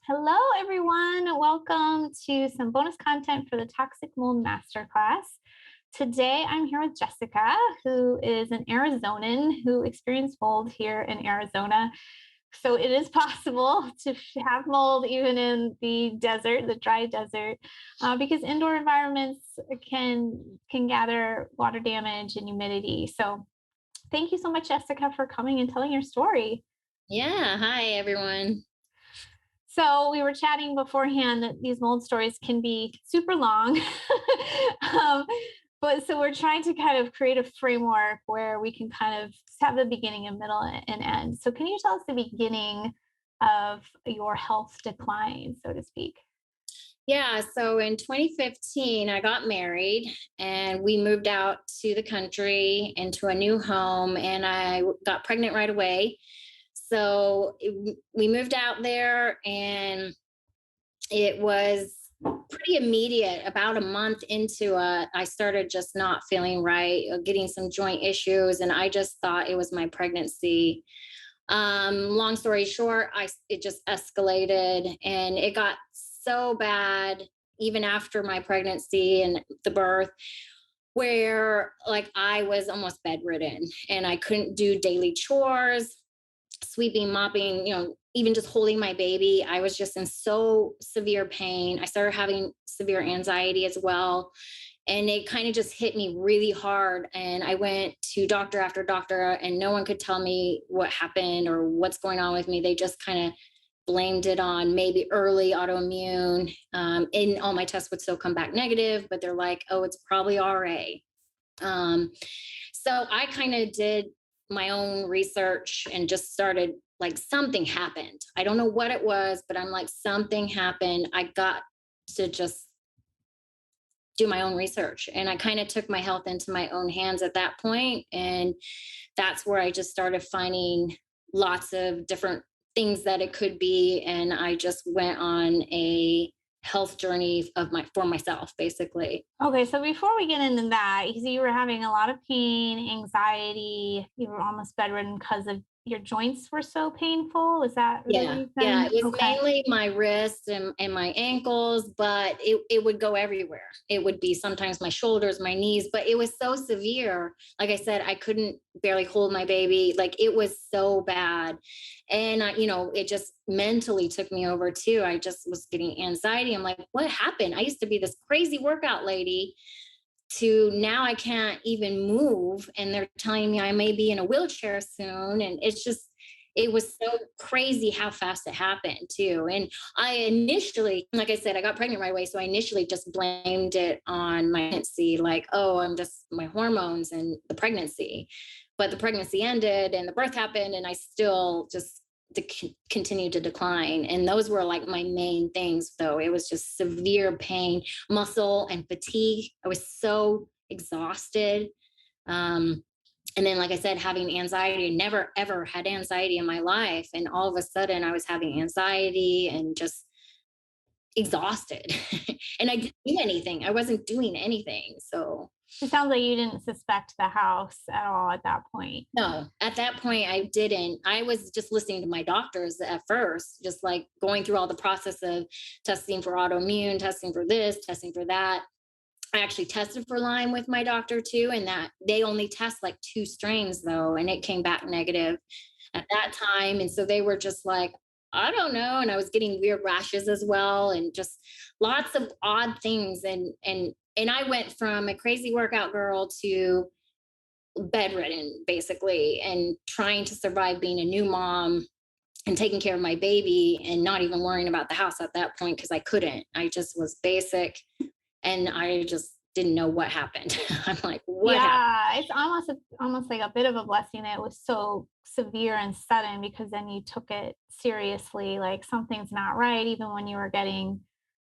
Hello, everyone. Welcome to some bonus content for the Toxic Mold Masterclass. Today, I'm here with Jessica, who is an Arizonan who experienced mold here in Arizona. So it is possible to have mold even in the desert, the dry desert, because indoor environments can gather water damage and humidity. So thank you so much, Jessica, for coming and telling your story. Yeah. Hi, everyone. So we were chatting beforehand that these mold stories can be super long. um, but so we're trying to kind of create a framework where we can kind of have the beginning and middle and end. So can you tell us the beginning of your health decline, so to speak? Yeah. So in 2015, I got married and we moved out to the country into a new home, and got pregnant right away. We moved out there, and it was pretty immediate. About a month into it, I started just not feeling right, getting some joint issues, and I just thought it was my pregnancy. Long story short, it just escalated, and it got so bad even after my pregnancy and the birth, where like I was almost bedridden and I couldn't do daily chores, sweeping, mopping, even just holding my baby. I was just in so severe pain. I started having severe anxiety as well. And it kind of just hit me really hard. And I went to doctor after doctor, and no one could tell me what happened or what's going on with me. They just kind of blamed it on maybe early autoimmune. And all my tests would still come back negative, but they're like, oh, it's probably RA. Um, so I kind of did my own research and just started, like, something happened. I don't know what it was, but I'm like, something happened. I got to just do my own research. And I kind of took my health into my own hands at that point. And that's where I just started finding lots of different things that it could be. And I just went on a health journey for myself, basically. Okay, so before we get into that, you see you were having a lot of pain, anxiety, you were almost bedridden because of your joints were so painful. Is that the Yeah, yeah, reason? it was Okay. mainly my wrists and my ankles, but it would go everywhere. It would be sometimes my shoulders, my knees, but it was so severe. Like I said, I couldn't barely hold my baby. Like, it was so bad. And it just mentally took me over too. I just was getting anxiety. I'm like, what happened? I used to be this crazy workout lady, to now I can't even move, and they're telling me I may be in a wheelchair soon. And it was so crazy how fast it happened too. And I initially, like I said, I got pregnant right away, so I initially just blamed it on my pregnancy, like, oh, I'm just my hormones and the pregnancy. But the pregnancy ended and the birth happened, and I still just continued to decline. And those were like my main things, though. It was just severe pain, muscle and fatigue. I was so exhausted. um, and then, like I said, having anxiety. I never ever had anxiety in my life, and all of a sudden I was having anxiety and just exhausted. And I didn't do anything. I wasn't doing anything. So It sounds like you didn't suspect the house at all at that point. no, at that point, I didn't. I was just listening to my doctors at first, just like going through all the process of testing for autoimmune, testing for this, testing for that. I actually tested for Lyme with my doctor too, and that they only test like two strains though, and it came back negative at that time. And so they were just like, I don't know. And I was getting weird rashes as well, and just lots of odd things. And I went from a crazy workout girl to bedridden basically, and trying to survive being a new mom and taking care of my baby, and not even worrying about the house at that point because I couldn't. I just was basic, and I just didn't know what happened. I'm like, what happened? Yeah, it's almost like a bit of a blessing that it was so severe and sudden because then you took it seriously, like something's not right, even when you were getting,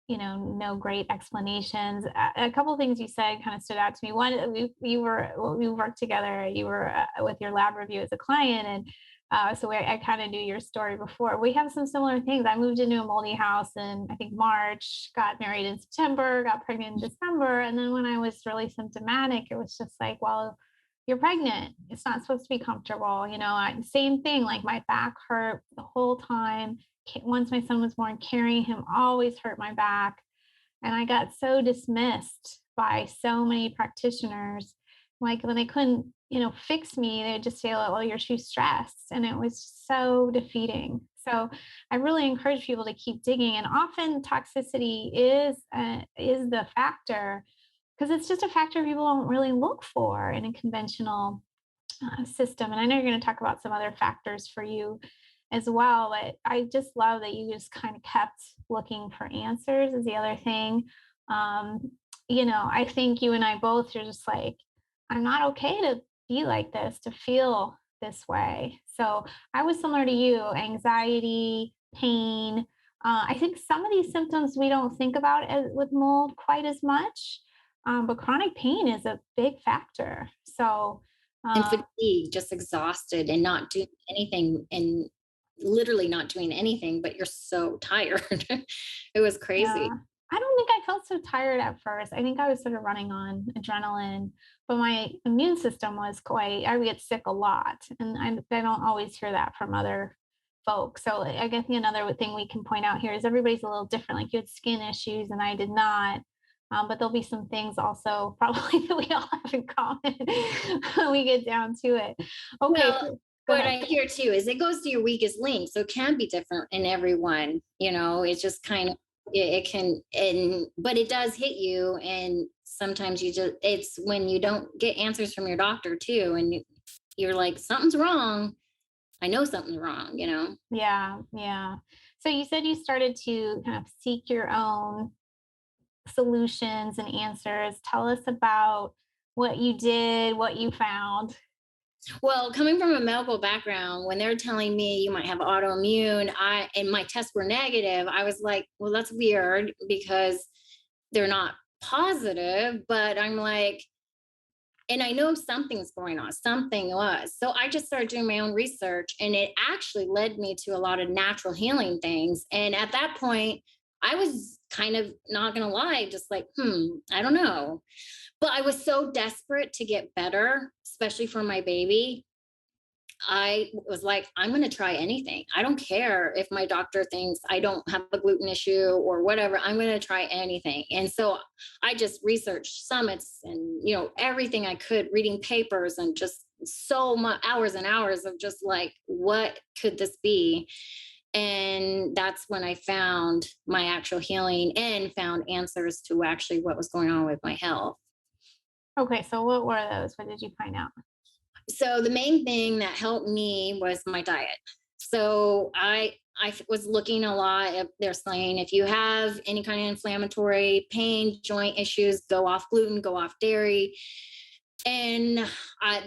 no great explanations. A couple of things you said kind of stood out to me. One, we worked together. You were with your lab review as a client, and so I kind of knew your story before. We have some similar things. I moved into a moldy house in, I think, March, got married in September, got pregnant in December. And then when I was really symptomatic, it was just like, well, you're pregnant. It's not supposed to be comfortable. Same thing, like my back hurt the whole time. once my son was born, carrying him always hurt my back. And I got so dismissed by so many practitioners. Like when they couldn't, fix me, they would just say, "Oh, well, you're too stressed." And it was so defeating. So I really encourage people to keep digging. And often toxicity is the factor, because it's just a factor people don't really look for in a conventional system. And I know you're going to talk about some other factors for you as well, but I just love that you just kind of kept looking for answers, is the other thing. Um, I think you and I both are just like, I'm not okay to be like this, to feel this way. So I was similar to you, anxiety, pain. I think some of these symptoms we don't think about with mold quite as much, but chronic pain is a big factor. So, And uh, fatigue, just exhausted and not doing anything, and literally not doing anything, but you're so tired. It was yeah. crazy. I don't think I felt so tired at first. I think I was sort of running on adrenaline, but my immune system was quite, I would get sick a lot. And I don't always hear that from other folks. So I guess another thing we can point out here is everybody's a little different. Like you had skin issues and I did not. But there'll be some things also probably that we all have in common when we get down to it. Okay, Well, so go what ahead. I hear too is it goes to your weakest link. So it can be different in everyone, it's just kind of, it can, but it does hit you. And sometimes it's when you don't get answers from your doctor too. And you're like, something's wrong. I know something's wrong. Yeah, yeah. So you said you started to kind of seek your own solutions and answers. Tell us about what you did, what you found. Well, coming from a medical background, when they're telling me you might have autoimmune, and my tests were negative, I was like, well, that's weird because they're not positive, but I'm like, and I know something's going on, something was. So I just started doing my own research, and it actually led me to a lot of natural healing things. And at that point, I was kind of, not gonna lie, just like, I don't know. But I was so desperate to get better, especially for my baby. I was like, I'm going to try anything. I don't care if my doctor thinks I don't have a gluten issue or whatever. I'm going to try anything. And so I just researched summits and, everything I could, reading papers, and just so much hours and hours of just like, what could this be? And that's when I found my actual healing and found answers to actually what was going on with my health. Okay, so what were those? What did you find out? So the main thing that helped me was my diet. So I was looking a lot at, they're saying if you have any kind of inflammatory pain, joint issues, go off gluten, go off dairy, and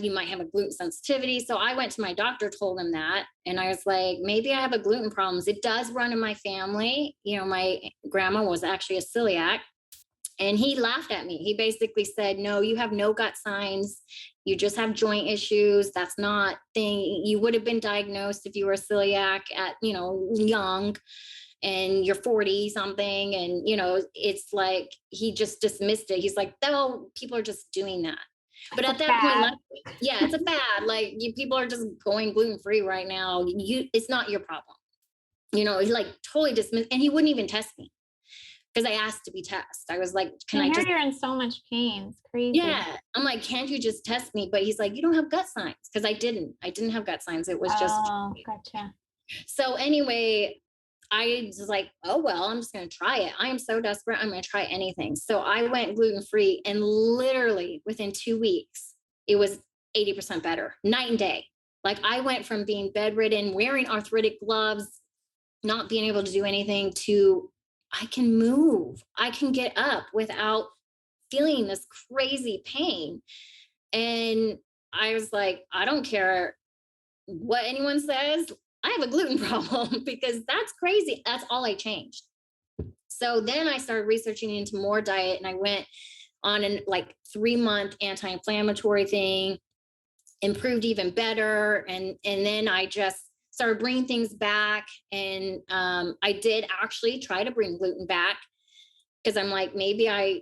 you might have a gluten sensitivity. So I went to my doctor, told him that, and I was like, maybe I have a gluten problems. It does run in my family. My grandma was actually a celiac. And he laughed at me. He basically said, no, you have no gut signs. You just have joint issues. That's not thing. You would have been diagnosed if you were celiac at, young, and you're 40 something. And, it's like, he just dismissed it. He's like, oh, people are just doing that. But It's a at that point, fad. like, yeah, it's a fad. Like people are just going gluten-free right now. It's not your problem. He like totally dismissed, and he wouldn't even test me because I asked to be tested. I was like, can I I hear just, you're in so much pain. It's crazy. yeah. I'm like, can't you just test me? But he's like, you don't have gut signs. Because I didn't have gut signs. It was just, Oh, gotcha. so anyway, I was like, oh, well, I'm just going to try it. I am so desperate. I'm going to try anything. So I went gluten free, and literally within 2 weeks, it was 80% better, night and day. Like I went from being bedridden, wearing arthritic gloves, not being able to do anything, to I can move. I can get up without feeling this crazy pain. And I was like, I don't care what anyone says. I have a gluten problem because that's crazy. That's all I changed. So then I started researching into more diet, and I went on an like 3 month anti-inflammatory thing, improved even better. And then I just started bringing things back. And I did actually try to bring gluten back because I'm like, maybe I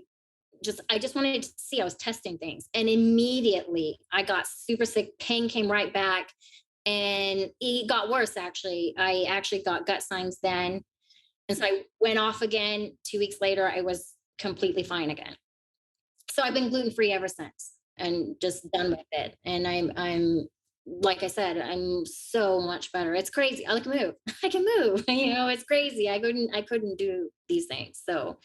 just wanted to see. I was testing things, and immediately I got super sick. Pain came right back. and it got worse. Actually, I actually got gut signs then, and so I went off again. 2 weeks later, I was completely fine again. So I've been gluten free ever since, and just done with it. And I'm like I said, I'm so much better. It's crazy. I can move. I can move. It's crazy. I couldn't do these things. So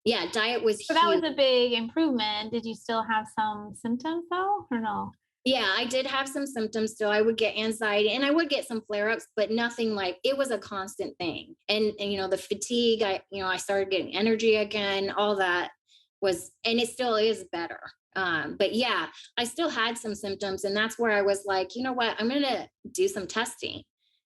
yeah, diet was So that huge. was a big improvement. Did you still have some symptoms though, or no? Yeah, I did have some symptoms still. I would get anxiety and I would get some flare-ups, but nothing like it was a constant thing. And the fatigue, I started getting energy again, all that was, and it still is better. But yeah, I still had some symptoms, and that's where I was like, you know what, I'm gonna do some testing.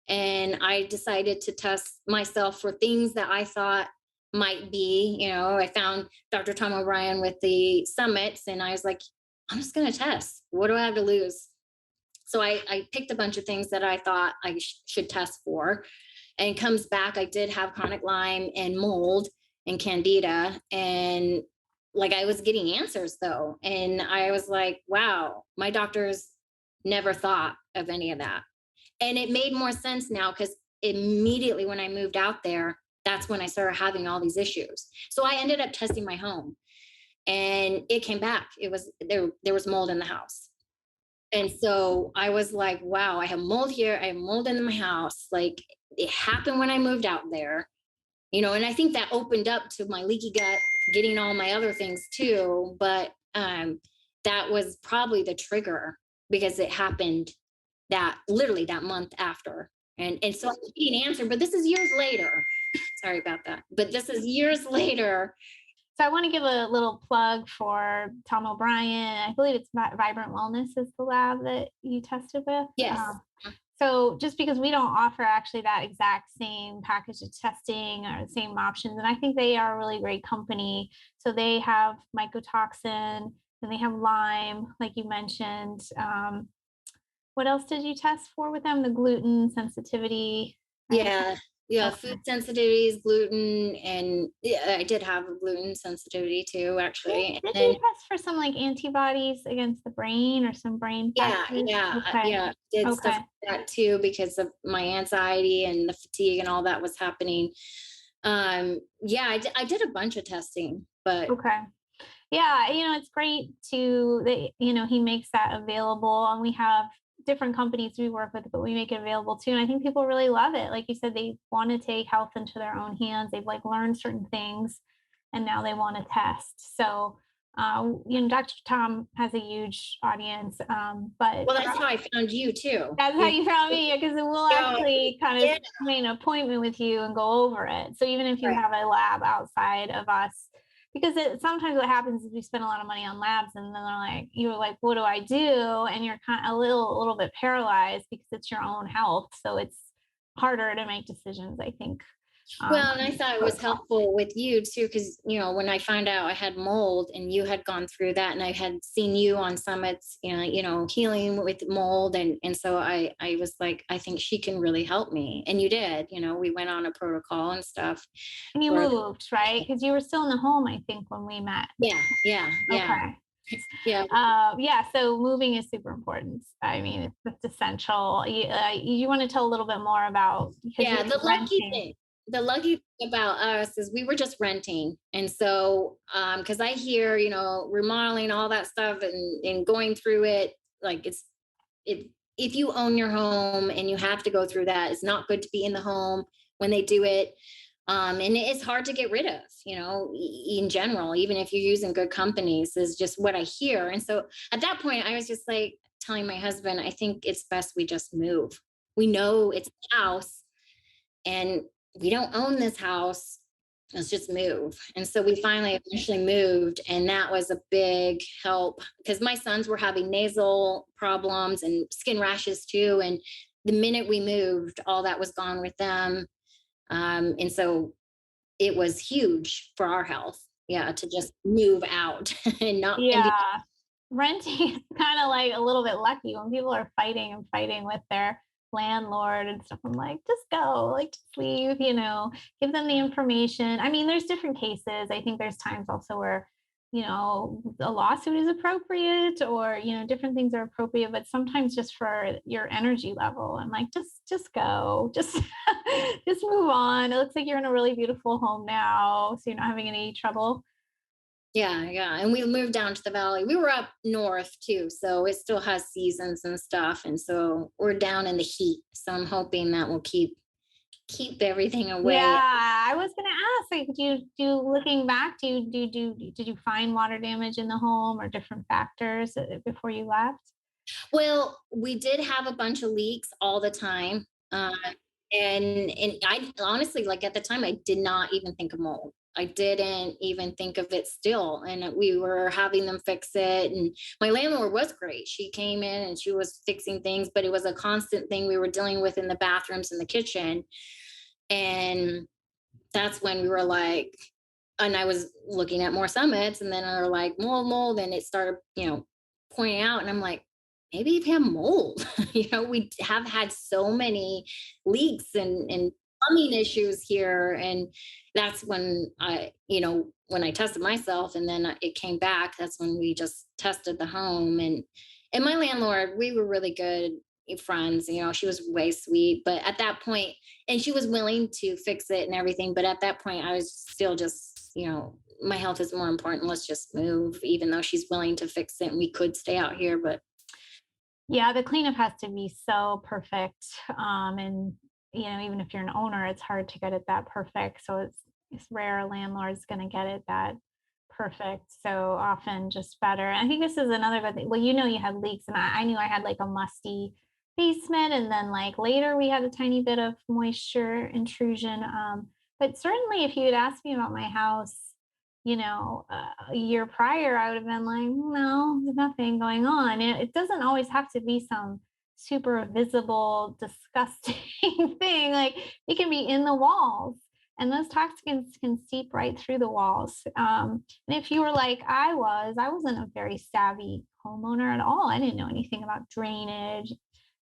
And I decided to test myself for things that I thought might be, I found Dr. Tom O'Brien with the summits, and I was like, I'm just going to test. What do I have to lose? So I picked a bunch of things that I thought I should test for. And it comes back, I did have chronic Lyme and mold and candida. And like I was getting answers though. And I was like, wow, my doctors never thought of any of that. And it made more sense now because immediately when I moved out there, that's when I started having all these issues. So I ended up testing my home, and it came back. It was there was mold in the house. And so I was like, wow, I have mold here, I have mold in my house. Like, it happened when I moved out there, and I think that opened up to my leaky gut getting all my other things too. But that was probably the trigger, because it happened that literally that month after. And so I'm getting an answer, but this is years later. Sorry about that. But this is years later. So I want to give a little plug for Tom O'Brien. I believe it's Vibrant Wellness is the lab that you tested with. Yes. So just because we don't offer actually that exact same package of testing or the same options, and I think they are a really great company. So they have mycotoxin and they have Lyme, like you mentioned. What else did you test for with them? The gluten sensitivity, right? Yeah. Yeah. Okay. Food sensitivities, gluten, and yeah, I did have a gluten sensitivity too, Did, actually. did you And test for some like antibodies against the brain or some brain yeah, factors? yeah, Okay. yeah, did stuff Okay. like that too because of my anxiety and the fatigue and all that was happening. Yeah, I did a bunch of testing, but Okay. Yeah, it's great to that, he makes that available, and we have different companies we work with, but we make it available too. And I think people really love it. Like you said, they want to take health into their own hands. They've like learned certain things and now they want to test. So Dr. Tom has a huge audience. But well, that's how I found you too. that's how you found me, because we'll Yeah, actually kind of yeah, make an appointment with you and go over it. So even if you right. have a lab outside of us, because sometimes what happens is we spend a lot of money on labs, and then they're like, you're like, what do I do? And you're kind of a little bit paralyzed because it's your own health. So it's harder to make decisions, I think. Well, and I On thought it was protocol. helpful with you too, because when I found out I had mold and you had gone through that, and I had seen you on summits, healing with mold, and so I was like, I think she can really help me, and you did. We went on a protocol and stuff And you for moved, right? Because you were still in the home, I think, when we met. yeah, yeah, yeah, Okay. yeah, Yeah, so moving is super important. I mean, it's essential. You want to tell a little bit more about, because you yeah. were renting. The lucky thing about us is we were just renting, and so because I hear remodeling all that stuff and going through it, like it if you own your home and you have to go through that, it's not good to be in the home when they do it. And it's hard to get rid of, in general, even if you're using good companies, is just what I hear. And so at that point, I was just like telling my husband, I think it's best we just move. We know it's a house and we don't own this house. Let's just move. And so we finally eventually moved. And that was a big help because my sons were having nasal problems and skin rashes too. And the minute we moved, all that was gone with them. And so it was huge for our health. Yeah, to just move out and be, Yeah, renting is kind of like a little bit lucky when people are fighting and fighting with their landlord and stuff. I'm like, just go, like, just leave, give them the information. I mean, there's different cases. I think there's times also where a lawsuit is appropriate, or, different things are appropriate, but sometimes just for your energy level, I'm like, just go, just just move on. It looks like you're in a really beautiful home now, so you're not having any trouble. Yeah, yeah. And we moved down to the valley. We were up north too, so it still has seasons and stuff. And so we're down in the heat. So I'm hoping that will keep everything away. Yeah, I was gonna ask, like, looking back, did you find water damage in the home or different factors before you left? Well, we did have a bunch of leaks all the time. And I honestly, like at the time, I did not even think of mold. I didn't even think of it still. And we were having them fix it. And my landlord was great. She came in and she was fixing things, but it was a constant thing we were dealing with in the bathrooms and the kitchen. And that's when we were like, and I was looking at more summits, and then they're like mold, and it started, pointing out, and I'm like, maybe you have mold. We have had so many leaks and plumbing issues here, and that's when when I tested myself, and then it came back. That's when we just tested the home, and my landlord, we were really good friends. She was way sweet, but at that point, and she was willing to fix it and everything. But at that point, I was still just, my health is more important. Let's just move, even though she's willing to fix it and we could stay out here. But Yeah, the cleanup has to be so perfect. And even if you're an owner, it's hard to get it that perfect. So it's rare a landlord's going to get it that perfect. So often just better. I think this is another good thing. Well, you had leaks, and I knew I had like a musty basement, and then like later we had a tiny bit of moisture intrusion. But certainly, if you had asked me about my house, a year prior, I would have been like, no, there's nothing going on. It doesn't always have to be some super visible, disgusting thing. Like, it can be in the walls, and those toxins can seep right through the walls. And if you were like I wasn't a very savvy homeowner at all. I didn't know anything about drainage,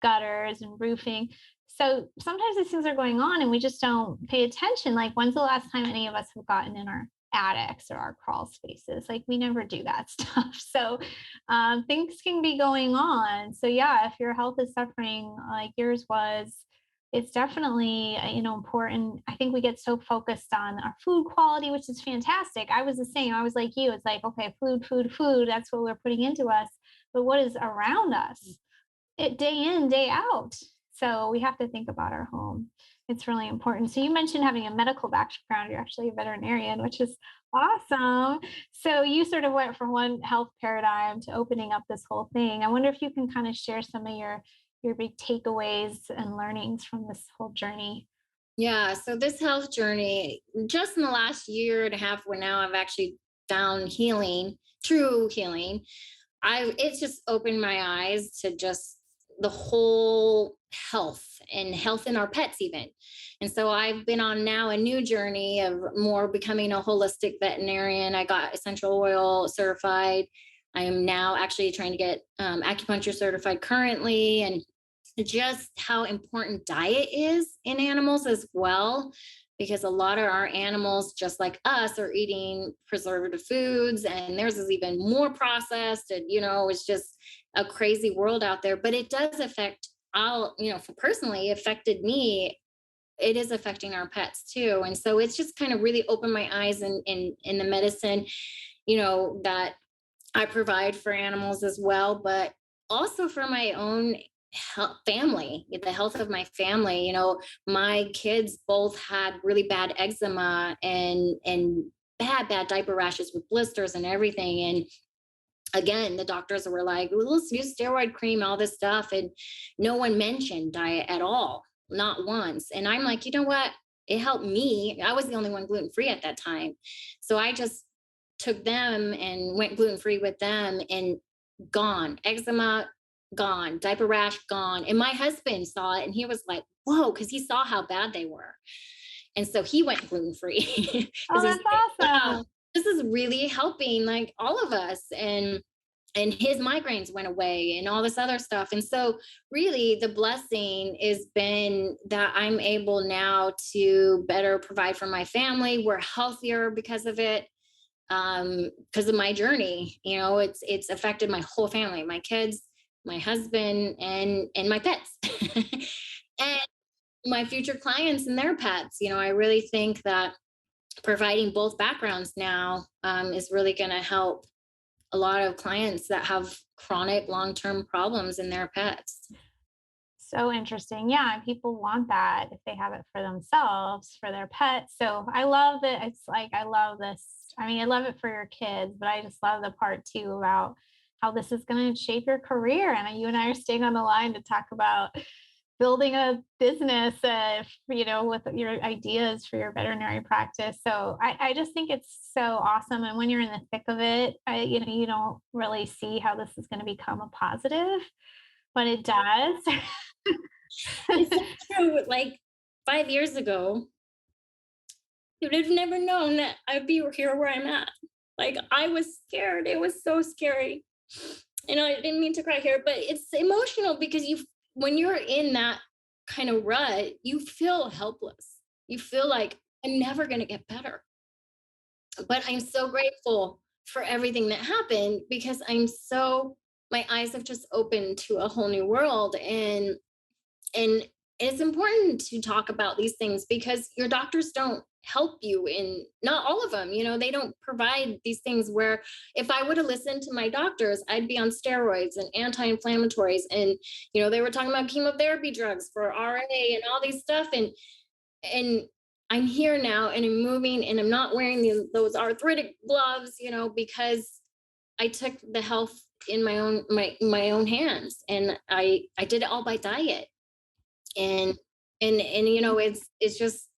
gutters, and roofing. So sometimes these things are going on and we just don't pay attention. Like, when's the last time any of us have gotten in our attics or our crawl spaces? Like, we never do that stuff. So things can be going on. So yeah, if your health is suffering like yours was, it's definitely important. I think we get so focused on our food quality, which is fantastic. I was the same. I was like you. It's like, okay, food, that's what we're putting into us. But what is around us, it day in, day out? So we have to think about our home. It's really important. So you mentioned having a medical background. You're actually a veterinarian, which is awesome. So you sort of went from one health paradigm to opening up this whole thing. I wonder if you can kind of share some of your big takeaways and learnings from this whole journey. yeah, so this health journey, just in the last year and a half, where now I've actually found healing, true healing. It's just opened my eyes to just the whole health and health in our pets even. And so I've been on now a new journey of more becoming a holistic veterinarian. I got essential oil certified. I am now actually trying to get acupuncture certified currently, and just how important diet is in animals as well, because a lot of our animals, just like us, are eating preservative foods, and theirs is even more processed, and it's just a crazy world out there. But it does affect, for personally affected me, it is affecting our pets too. And so it's just kind of really opened my eyes in the medicine, that I provide for animals as well, but also for my own family, the health of my family. My kids both had really bad eczema and bad diaper rashes with blisters and everything. And again, the doctors were like, well, let's use steroid cream, all this stuff. And no one mentioned diet at all, not once. And I'm like, you know what? It helped me. I was the only one gluten free at that time. So I just took them and went gluten free with them, and gone. Eczema, gone. Diaper rash, gone. And my husband saw it and he was like, whoa, because he saw how bad they were. And so he went gluten free Oh, because he's that's like, wow, awesome. this is really helping like all of us. And his migraines went away and all this other stuff. And so really the blessing has been that I'm able now to better provide for my family. We're healthier because of it. because of my journey. You know, it's affected my whole family, my kids, my husband, and my pets, and my future clients and their pets. You know, I really think that providing both backgrounds now is really going to help a lot of clients that have chronic long-term problems in their pets. So interesting. Yeah, and people want that if they have it for themselves, for their pets. So I love that. It's like I love this. I mean, I love it for your kids, but I just love the part too about how this is going to shape your career. And you and I are staying on the line to talk about building a business, with your ideas for your veterinary practice. So I just think it's so awesome. And when you're in the thick of it, you don't really see how this is going to become a positive, but it does. It's so true. Like 5 years ago, you would have never known that I'd be here where I'm at. Like I was scared. It was so scary. And I didn't mean to cry here, but it's emotional because when you're in that kind of rut, you feel helpless. You feel like I'm never going to get better. But I'm so grateful for everything that happened because my eyes have just opened to a whole new world. And it's important to talk about these things because your doctors don't help you, in not all of them, they don't provide these things. Where if I would have listened to my doctors, I'd be on steroids and anti-inflammatories, and they were talking about chemotherapy drugs for RA and all these stuff. And I'm here now and I'm moving and I'm not wearing those arthritic gloves, because I took the health in my own hands, and I did it all by diet. And it's just,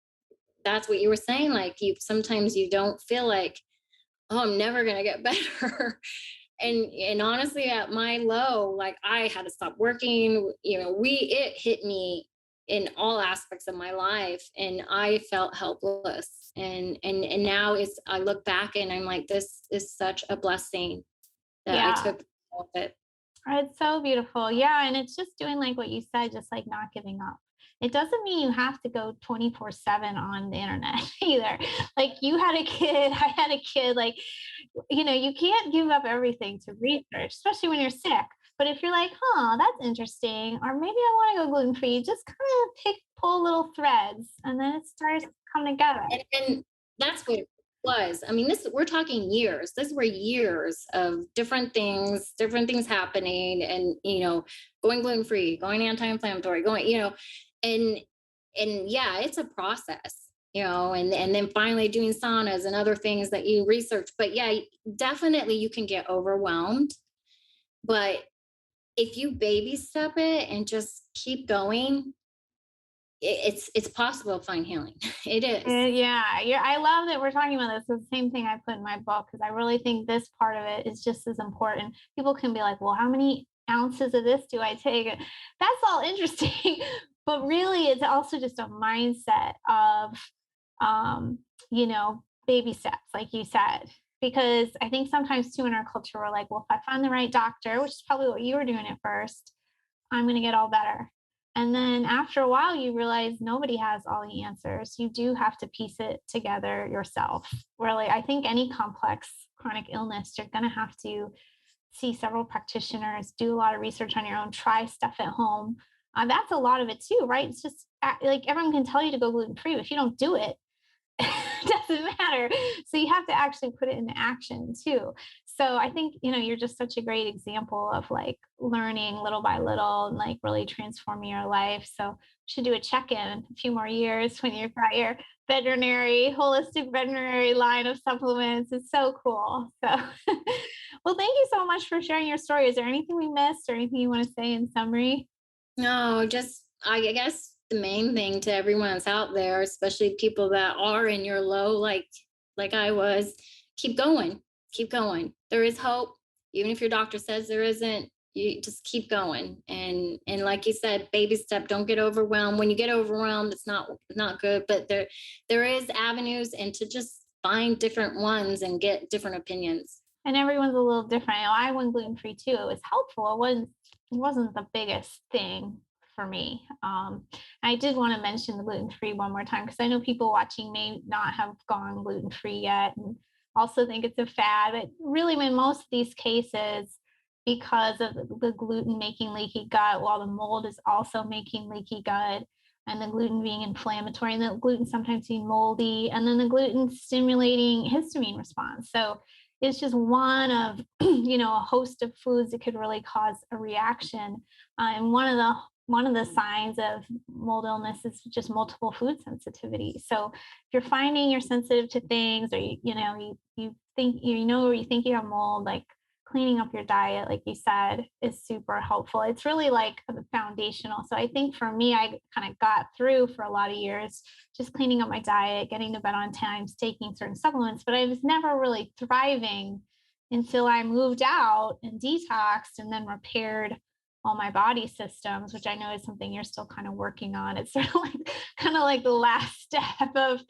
that's what you were saying. Like, you sometimes you don't feel like, oh, I'm never gonna get better. And honestly, at my low, like, I had to stop working. It hit me in all aspects of my life, and I felt helpless. And now I look back and I'm like, this is such a blessing that I Yeah. took all of it. It's so beautiful. Yeah, and it's just doing like what you said, just like not giving up. It doesn't mean you have to go 24/7 on the internet either. Like you had a kid, I had a kid, like, you can't give up everything to research, especially when you're sick. But if you're like, huh, that's interesting, or maybe I want to go gluten free, just kind of pull little threads, and then it starts to come together. And that's what it was. I mean, this we're talking years. This were years of different things happening, and going gluten free, going anti-inflammatory, going, and yeah, it's a process, and then finally doing saunas and other things that you research. But yeah, definitely you can get overwhelmed. But if you baby step it and just keep going, it's possible to find healing. It is. Yeah, yeah. I love that we're talking about this. It's the same thing I put in my book because I really think this part of it is just as important. People can be like, well, how many ounces of this do I take? That's all interesting. But really, it's also just a mindset of, um, baby steps, like you said. Because I think sometimes too in our culture, we're like, well, if I find the right doctor, which is probably what you were doing at first, I'm going to get all better. And then after a while, you realize nobody has all the answers. You do have to piece it together yourself. Really, I think any complex chronic illness, you're going to have to see several practitioners, do a lot of research on your own, try stuff at home. That's a lot of it too, right? It's just like everyone can tell you to go gluten free, but if you don't do it, it doesn't matter. So you have to actually put it into action too. So I think, you're just such a great example of like learning little by little and like really transforming your life. So we should do a check-in a few more years when you've got your holistic veterinary line of supplements. It's so cool. So, well, thank you so much for sharing your story. Is there anything we missed or anything you want to say in summary? No, just I guess the main thing to everyone that's out there, especially people that are in your low, like I was, keep going. Keep going. There is hope. Even if your doctor says there isn't, you just keep going. And like you said, baby step, don't get overwhelmed. When you get overwhelmed, it's not good. But there is avenues, and to just find different ones and get different opinions. And everyone's a little different. I went gluten free too. It was helpful. It wasn't the biggest thing for me. I did want to mention the gluten free one more time because I know people watching may not have gone gluten free yet. And also think it's a fad. But really, in most of these cases, because of the gluten making leaky gut, while the mold is also making leaky gut, and the gluten being inflammatory, and the gluten sometimes being moldy, and then the gluten stimulating histamine response. So it's just one of a host of foods that could really cause a reaction. And one of the signs of mold illness is just multiple food sensitivity. So if you're finding you're sensitive to things, or you think or you think you have mold, like cleaning up your diet, like you said, is super helpful. It's really like foundational. So I think for me, I kind of got through for a lot of years just cleaning up my diet, getting to bed on time, taking certain supplements, but I was never really thriving until I moved out and detoxed and then repaired all my body systems, which I know is something you're still kind of working on. It's sort of like the last step of,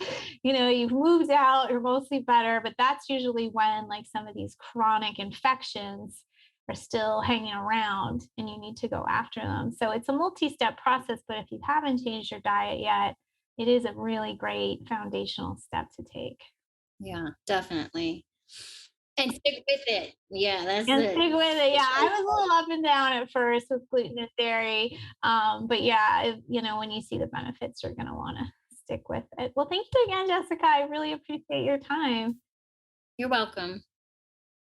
you've moved out, you're mostly better, but that's usually when like some of these chronic infections are still hanging around and you need to go after them. So it's a multi-step process, but if you haven't changed your diet yet, it is a really great foundational step to take. Yeah, definitely. And stick with it. Yeah, that's And it. stick with it. Yeah, I was a little up and down at first with gluten and dairy. But yeah, when you see the benefits, you're going to want to stick with it. Well, thank you again, Jessica. I really appreciate your time. You're welcome.